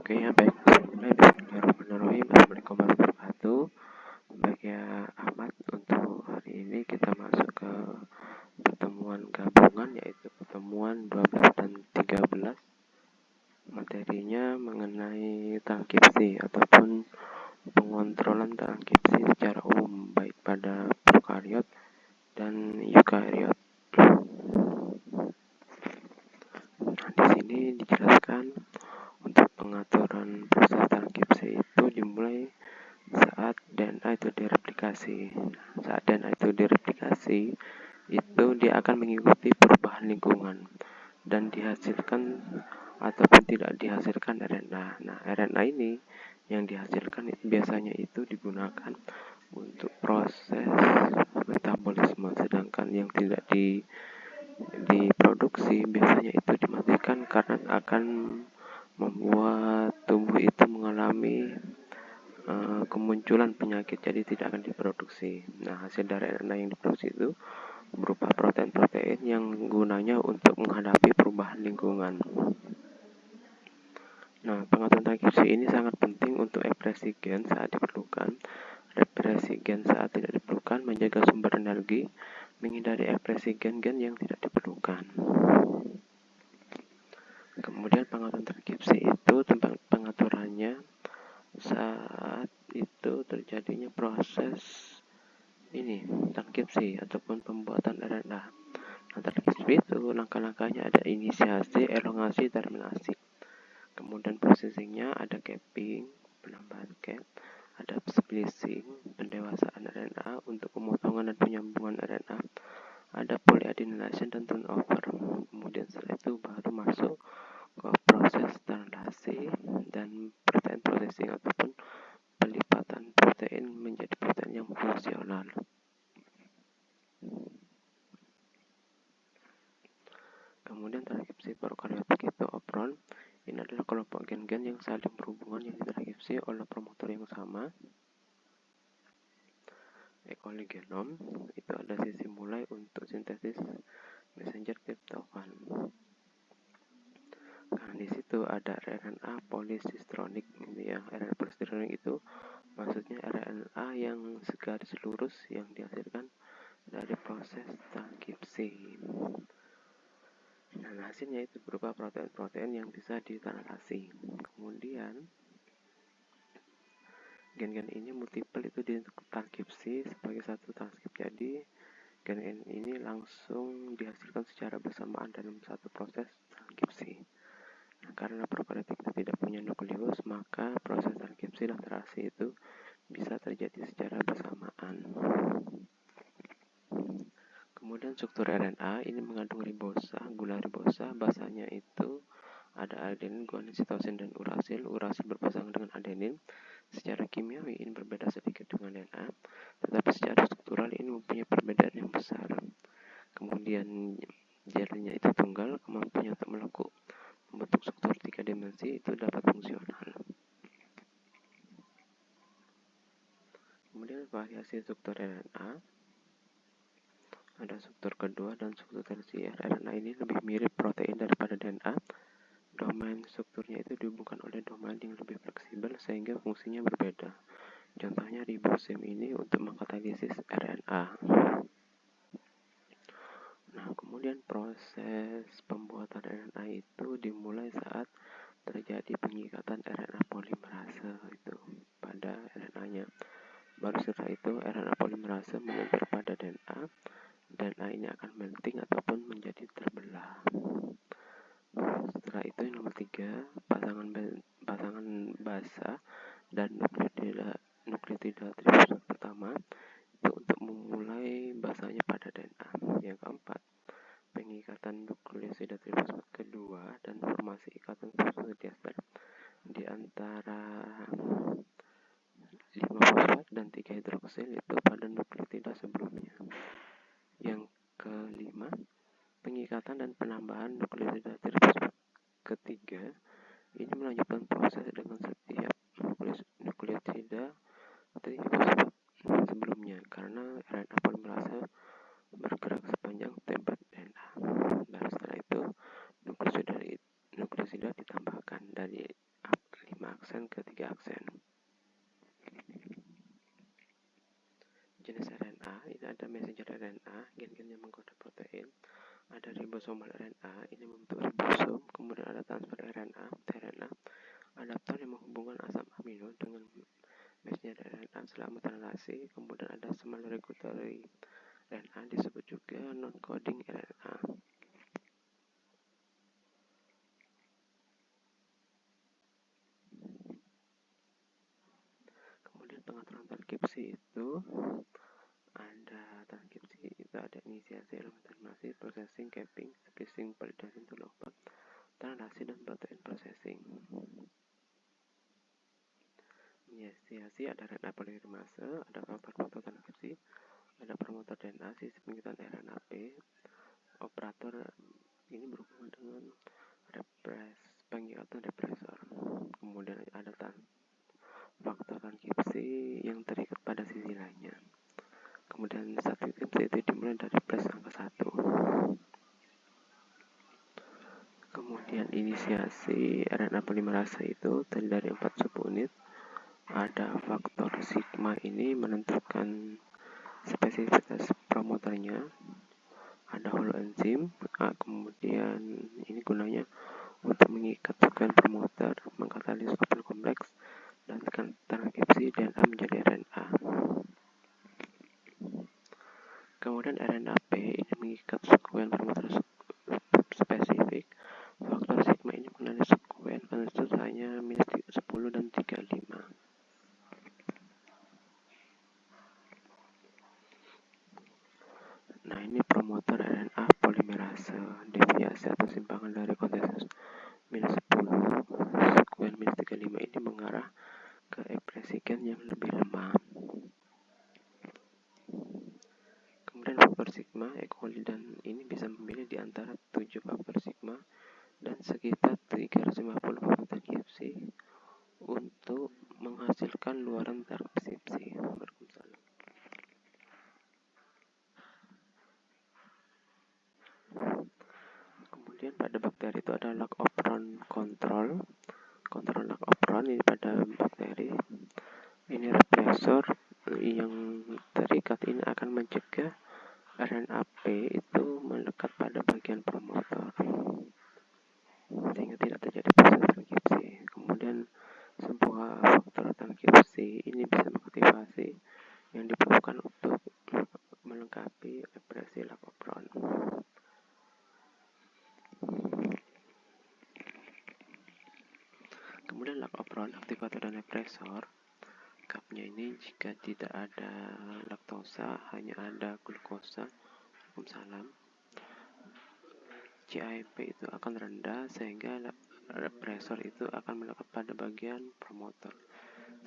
Oke ya, baik. Bismillahirrahmanirrahim. Assalamualaikum warahmatullahi wabarakatuh. Baik ya Ahmad, untuk hari ini kita masuk ke pertemuan gabungan, yaitu pertemuan 12 dan 13. Materinya mengenai transkripsi ataupun pengontrolan transkripsi secara umum, baik pada prokariot dan eukariot. Nah, di sini dijelaskan untuk pengaturan proses transkripsi itu dimulai saat DNA itu direplikasi. Saat DNA itu direplikasi, itu dia akan mengikuti perubahan lingkungan dan dihasilkan ataupun tidak dihasilkan RNA. Nah, RNA ini yang dihasilkan itu biasanya itu digunakan untuk proses metabolisme, sedangkan yang tidak diproduksi biasanya itu dimatikan karena akan membuat tubuh itu mengalami kemunculan penyakit, jadi tidak akan diproduksi. Nah, hasil dari RNA yang diproduksi itu berupa protein-protein yang gunanya untuk menghadapi perubahan lingkungan. Nah, pengaturan transkripsi ini sangat penting untuk ekspresi gen saat diperlukan, represi gen saat tidak diperlukan, menjaga sumber energi, menghindari ekspresi gen-gen yang tidak diperlukan. Kemudian pengaturan transkripsi itu tempat pengaturannya saat itu terjadinya proses transkripsi ataupun pembuatan RNA. Nah, transkripsi itu langkah-langkahnya ada inisiasi, elongasi, terminasi. Kemudian processingnya ada capping, penambahan cap, ada splicing, pendewasaan RNA untuk pemotongan dan penyambungan RNA, ada polyadenylation dan turnover. Kemudian setelah itu baru masuk ke proses translasi dan protein processing ataupun pelipatan protein menjadi protein yang fungsional. Kemudian transkripsi prokaryotik itu opron. Ini adalah kelompok gen-gen yang saling berhubungan yang ditranskripsi oleh promotor yang sama. E. coli genom itu ada sisi mulai untuk sintesis messenger tryptophan. Karena di situ ada RNA polisistronic, ya. RNA polisistronic itu maksudnya RNA yang segaris lurus yang dihasilkan dari proses transkripsi. Nah, hasilnya itu berupa protein-protein yang bisa ditranslasi. Kemudian gen-gen ini multiple itu ditranskripsi sebagai satu transkrip. Jadi gen-gen ini langsung dihasilkan secara bersamaan dalam satu proses transkripsi. Nah, karena prokaryotik itu tidak punya nukleus, maka proses transkripsi dan translasi itu bisa terjadi secara bersamaan. Kemudian struktur RNA ini mengandung ribosa, gula ribosa, basanya itu ada adenin, guanin, sitosin, dan urasil. Urasil berpasangan dengan adenin. Secara kimiawi ini berbeda sedikit dengan DNA, tetapi secara struktural ini mempunyai perbedaan yang besar. Kemudian jadinya itu tunggal, kemampuannya untuk membentuk struktur 3 dimensi itu dapat fungsional. Kemudian variasi struktur RNA. Ada struktur kedua dan struktur tersier. RNA ini lebih mirip protein daripada DNA. Domain strukturnya itu dihubungkan oleh domain yang lebih fleksibel sehingga fungsinya berbeda. Contohnya ribosim ini untuk mengkatalisis RNA. Nah, kemudian proses pembuatan RNA itu dimulai saat terjadi pengikatan RNA polimerase itu pada RNA-nya. Baru setelah itu RNA polimerase menempel pada DNA. DNA ini akan melting ataupun menjadi terbelah. Setelah itu yang nomor 3, pasangan basa dan nukleotida trifosfat pertama itu untuk memulai basanya pada DNA. Yang keempat, pengikatan nukleosida trifosfat kedua dan formasi ikatan fosfodiester di antara 5 fosfat dan 3 hidroksil itu pada nukleotida sebelumnya. Yang kelima, pengikatan dan penambahan nukleotida trifosfat ketiga ini melanjutkan proses dengan setiap nukleotida trifosfat sebelumnya karena RNA polimerase bergerak sepanjang tempat DNA. Dan setelah itu nukleosida ditambahkan dari 5 aksen. Jenis RNA, ini ada messenger RNA, gen-gen yang mengkode protein. Ada ribosomal RNA, ini membentuk ribosom. Kemudian ada transfer RNA, tRNA, adaptor yang menghubungkan asam amino dengan messenger RNA selama translasi. Kemudian ada small regulatory RNA, disebut juga non-coding RNA. Kemudian pengaturan transkripsi itu ada transkripsi itu ada inisiasi, terminasi, processing, capping, splicing, validasi, turnover, translasi, dan protein processing. Inisiasi ada RNA polimerase, ada faktor transkripsi, ada promotor DNA, sistem pengitaan RNAP, operator ini berhubungan dengan pengikatan represor. Kemudian ada faktor transkripsi yang terikat pada sisi lainnya. Kemudian subskripsi itu dimulai dari plus angka 1. Kemudian inisiasi RNA polimerase itu terdiri dari 4 subunit. Ada faktor sigma, ini menentukan spesifitas promotornya. Ada holoenzim, kemudian ini gunanya untuk mengikat sekuens promoter, mengkatalisis open kompleks, dan transkripsi DNA menjadi RNA. Kemudian RNAP ini mengikat sekuens promoter spesifik. Faktor sigma ini mengenali sekuens konsisten hanya -10 dan 35. Nah, ini promotor RNA polimerase. Deviasi atau simpangan dari konsensus -10 sekuens -35 ini mengarah ke ekspresi gen yang lebih lemah. Kemudian faktor sigma, E. coli dan ini bisa memilih di antara 7 faktor sigma dan sekitar 350 faktor transkripsi untuk menghasilkan luaran transkripsi. Kemudian pada bakteri itu ada lac operon control lac operon ini pada bakteri. Ini represor yang terikat ini akan mencegah RNAP itu melekat pada bagian promotor sehingga tidak terjadi proses transkripsi. Kemudian sebuah faktor transkripsi ini bisa mengaktifasi yang diperlukan untuk melengkapi ekspresi lac operon. Kemudian lac operon, aktivator dan represor. Kapnya ini jika tidak ada laktosa, hanya ada glukosa, salam, CAMP itu akan rendah sehingga represor itu akan melekat pada bagian promotor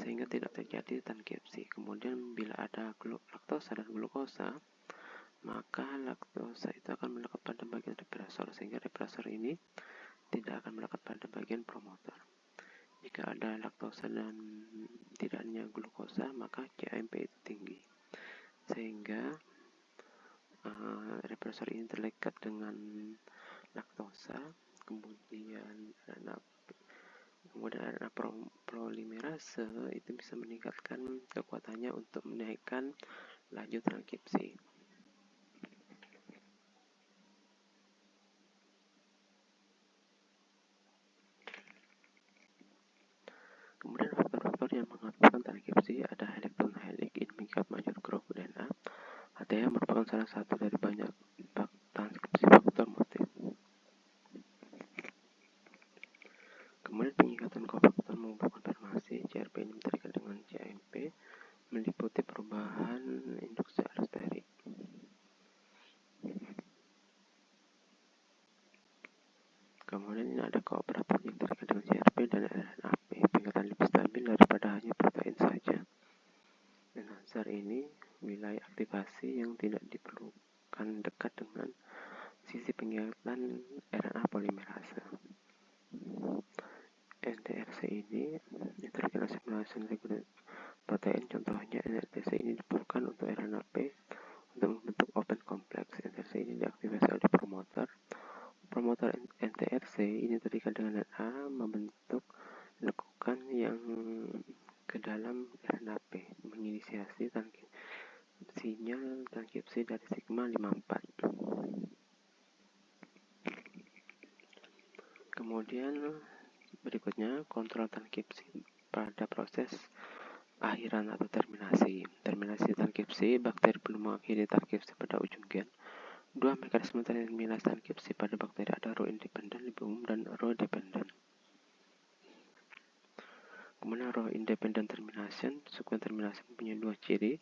sehingga tidak terjadi transkripsi. Kemudian bila ada laktosa dan glukosa, maka laktosa itu akan melekat pada bagian represor sehingga represor ini tidak akan melekat pada bagian promotor. Jika ada laktosa dan tidaknya glukosa, maka CAMP itu tinggi sehingga represor ini terlekat dengan laktosa. Kemudian RNA polimerase itu bisa meningkatkan kekuatannya untuk menaikkan laju transkripsi. Kemudian faktor-faktor yang mengaktifkan transkripsi ada elektron helix, ini mengikat major grup DNA. HTA merupakan salah satu dari banyak transkripsi faktor motif. Kemudian pengikatan kofaktor maupun konfirmasi, CRP ini terikat dengan CAMP, meliputi perubahan induksi allosteric. Kemudian ini ada kooperatif yang terikat dengan CRP dan RNAP, pengikatan lebih stabil daripada hanya protein saja. Enhancer ini wilayah aktivasi yang tidak diperlukan dekat dengan sisi pengikatan RNA polimerase. NTRC ini terikat simulasi protein, contohnya NTRC ini diperlukan untuk RNAP untuk membentuk open kompleks. NTRC ini diaktifasi oleh promotor. Promotor NTRC ini terikat dengan DNA membentuk lekukan yang 0,54. Kemudian berikutnya kontrol transkripsi pada proses akhiran atau terminasi. Terminasi transkripsi, bakteri belum mengakhiri transkripsi pada ujung gen. Dua mekanisme terminasi transkripsi pada bakteri ada row independent lebih umum dan row dependent. Kemudian row independent termination, sekuen terminasi mempunyai dua ciri.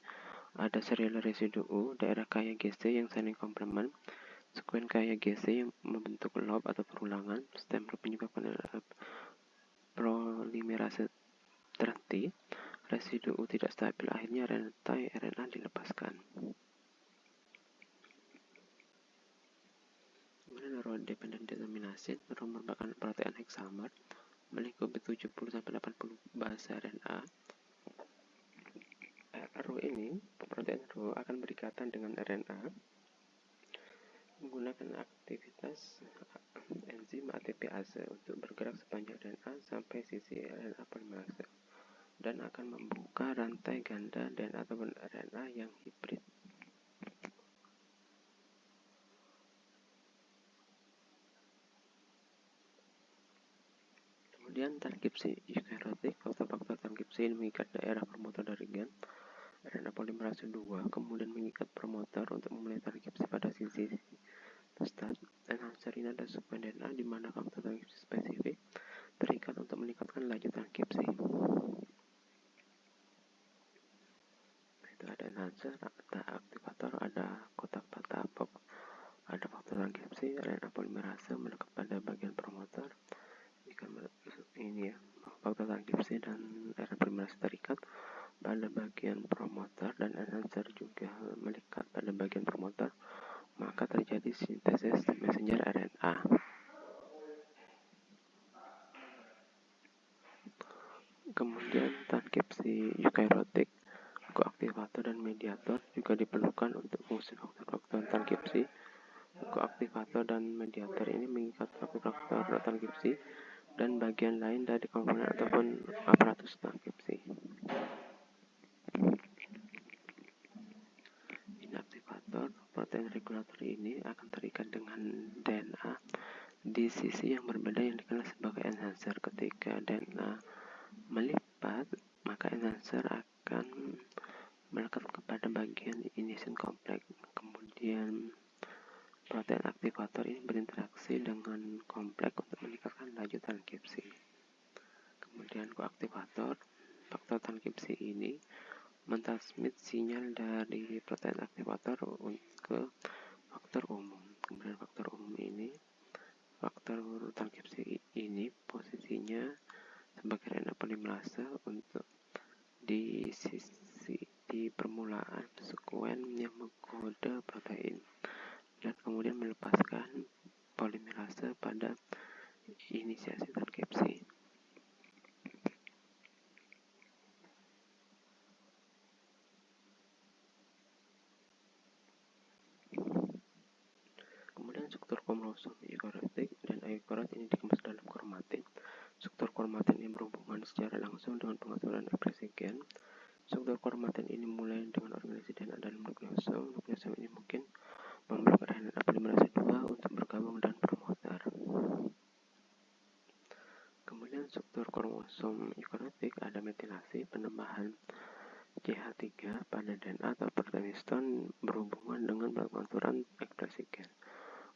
Ada serial residu daerah kaya GC yang saling komplement. Sekuen kaya GC yang membentuk loop atau perulangan. Stem loop menyebabkan polimerase terhenti. Residu tidak stabil, akhirnya rantai RNA dilepaskan. Kemudian row dependent determination, row merupakan protein hexamer melingkupi 70-80 base RNA. Row ini, protein row akan berikatan dengan RNA menggunakan aktivitas enzim ATPase untuk bergerak sepanjang RNA sampai sisi RNA polimerase dan akan membuka rantai ganda DNA ataupun RNA yang hibrid. Kemudian transkripsi eukaryotik, faktor-faktor transkripsi ini mengikat daerah promotor dari gen RNA polimerase 2, kemudian mengikat promotor untuk memulai transkripsi pada sisi start. Enhancer ini ada sekuen DNA di mana faktor transkripsi spesifik terikat untuk meningkatkan laju transkripsi. Itu ada enhancer, ada aktivator, ada kotak patah, ada faktor transkripsi RNA polimerase melekat pada bagian promotor. Ini ya, faktor transkripsi dan RNA polimerase terikat pada bagian promotor dan enhancer juga melekat pada bagian promotor, maka terjadi sintesis messenger RNA. Kemudian transkripsi eukaryotik, koaktivator dan mediator juga diperlukan untuk fungsi faktor-faktor transkripsi. Koaktivator dan mediator ini mengikat faktor-faktor transkripsi dan bagian lain dari komponen ataupun aparatus transkripsi. Inaktivator, protein regulator ini akan terikat dengan DNA di sisi yang berbeda yang dikenal sebagai enhancer. Ketika DNA melipat, maka enhancer akan melekat kepada bagian initiation complex. Kemudian protein aktivator ini berinteraksi dengan kompleks untuk meningkatkan laju transkripsi. Kemudian koaktivator, faktor transkripsi ini mentransmit sinyal dari protein aktivator ke faktor umum. Kemudian faktor umum ini, faktor transkripsi ini posisinya sebagai RNA polimerase untuk di permulaan sekuen yang mengkode protein dan kemudian melepaskan polimerase pada inisiasi transkripsi. Kemudian struktur kromosom eukaryotik dan eukariot ini dikemas dalam kromatin. Struktur kromatin ini berhubungan secara langsung dengan pengaturan ekspresi gen. Struktur kromatin ini mulai dengan organisasi DNA dalam nukleosom. Nukleosom ini mungkin memblok RNA polimerase 2 untuk bergabung dan promoter. Kemudian struktur kromosom eukaryotik ada metilasi, penambahan CH3 pada DNA atau protein histone berhubungan dengan pengaturan ekspresi gen.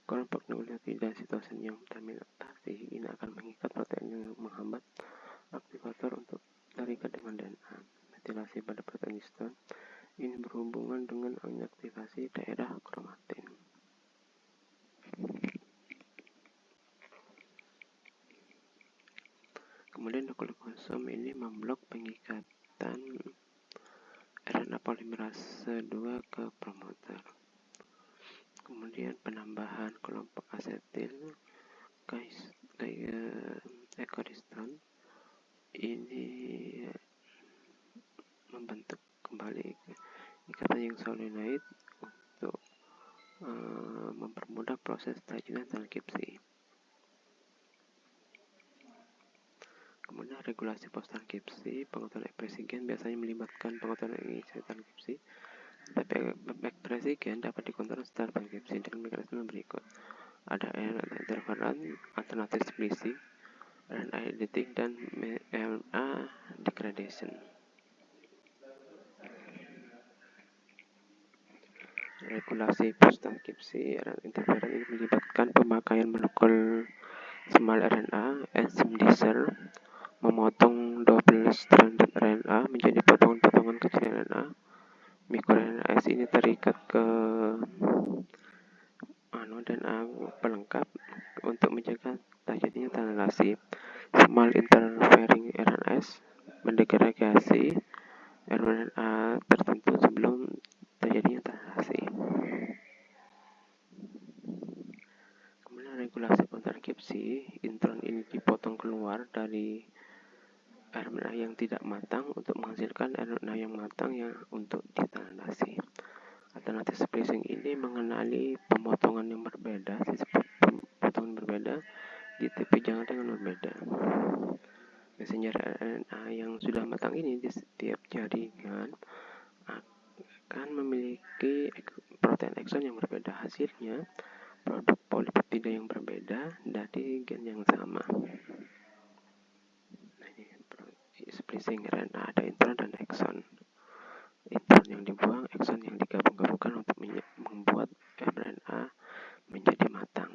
Kelompok nukleotida sitosin yang terminasi ini akan mengikat protein yang menghambat aktivator untuk terikat dengan DNA. Metilasi pada protein histone ini berhubungan dengan inaktivasi daerah kromatin. Kemudian nukleosom ini memblok pengikatan RNA polimerase 2 ke promoter. Kemudian penambahan kelompok asetil ekodiston ini membentuk kembali ikatan yang solenoid untuk mempermudah proses tajunan transkripsi. Kemudian regulasi post transkripsi, pengaturan ekspresi gen biasanya melibatkan pengaturan inisiasi transkripsi Tapi ekspresi gen dapat dikontrol secara transkripsi dengan mekanisme berikut. Ada RNA interferon, alternative splicing, RNA editing, dan RNA degradation. Regulasi post-transkripsi RNA interferon ini melibatkan pemakaian molekul small RNA, enzim Deser, memotong double-stranded RNA menjadi potongan-potongan kecil RNA. MikroRNA ini terikat ke DNA pelengkap untuk mencegah terjadinya translasi. Small interfering RNAs mendegradasi RNA tertentu sebelum terjadinya translasi. Kemudian regulasi transkripsi, intron ini dipotong keluar dari RNA yang tidak matang untuk menghasilkan RNA yang matang yang untuk ditranslasi. Alternatif splicing ini mengenali pemotongan yang berbeda, potongan berbeda di tepi jangkar yang berbeda. Messenger RNA yang sudah matang ini di setiap jaringan akan memiliki protein ekson yang berbeda. Hasilnya produk polipeptida yang berbeda dari gen yang sama. Nah, ini splicing RNA, ada intron dan ekson. Intron yang dibuang, ekson yang digabung-gabungkan untuk membuat RNA menjadi matang.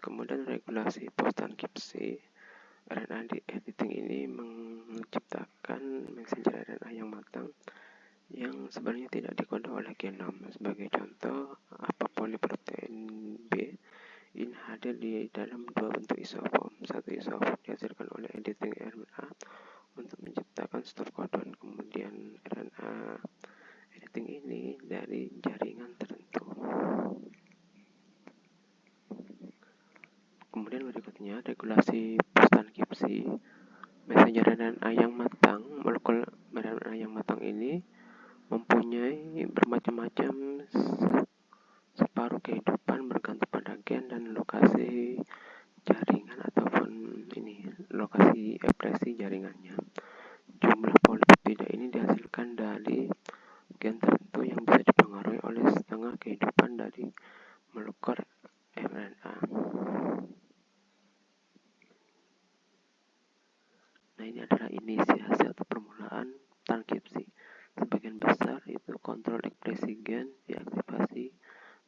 Kemudian regulasi post-transkripsi RNA editing ini menciptakan messenger RNA yang matang yang sebenarnya tidak dikodok oleh genom. Sebagai contoh, poliprotein B ini hadir di dalam dua bentuk isoform. Satu isoform dihasilkan oleh editing RNA untuk menciptakan stop codon. Kemudian RNA editing ini dari jaringan tertentu. Kemudian berikutnya regulasi post-transkripsi messenger RNA yang matang. Molekul RNA yang matang ini mempunyai bermacam-macam separuh kehidupan bergantung pada gen dan lokasi jaringan ataupun lokasi ekspresi jaringannya. Jumlah polipeptida ini dihasilkan dari gen tertentu yang bisa dipengaruhi oleh setengah kehidupan dari molekul RNA. Nah, ini adalah inisiasi atau permulaan transkripsi. Sebagian besar itu kontrol ekspresi gen diaktifasi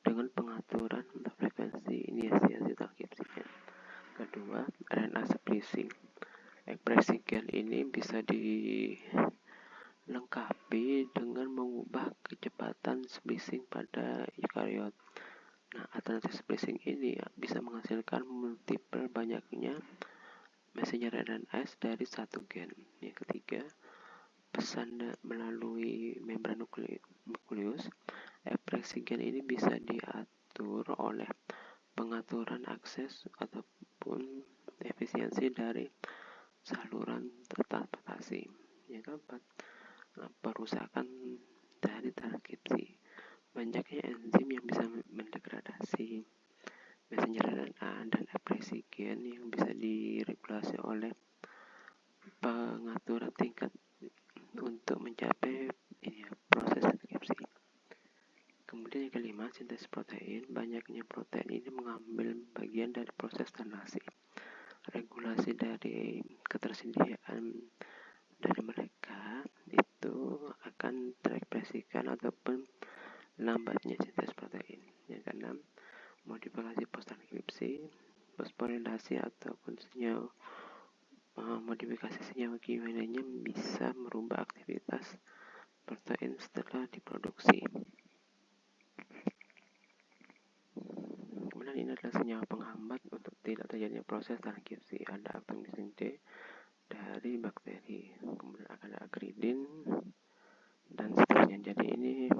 dengan pengaturan frekuensi inisiasi transkripsi gen. Kedua, RNA splicing. Ekspresi gen ini bisa dilengkapi dengan mengubah kecepatan splicing pada eukariot. Nah, alternatif splicing ini bisa menghasilkan multiple banyaknya messenger RNA dari satu gen. Yang ketiga, pesan melalui membran nukleus. Ekspresi gen ini bisa diatur oleh pengaturan akses ataupun efisiensi dari saluran transportasi. Yang keempat, perusakan dari transkripsi. Banyaknya enzim yang bisa mendegradasi messenger RNA dan ekspresi gen yang bisa diregulasi oleh pengaturan tingkat untuk mencapai proses transkripsi. Kemudian yang kelima, sintesis protein. Banyaknya protein ini mengambil bagian dari proses translasi. Regulasi dari ketersediaan dari mereka itu akan terekspresikan ataupun lambatnya sintesis protein. Yang keenam, modifikasi post-transkripsi, fosforilasi ataupun senyawa modifikasi senyawa kimia lainnya bisa merubah aktivitas protein setelah diproduksi. Kemudian ini adalah senyawa penghambat untuk tidak terjadinya proses transkripsi. Ada aktomisin D dari bakteri, kemudian ada akridin dan seterusnya. Jadi ini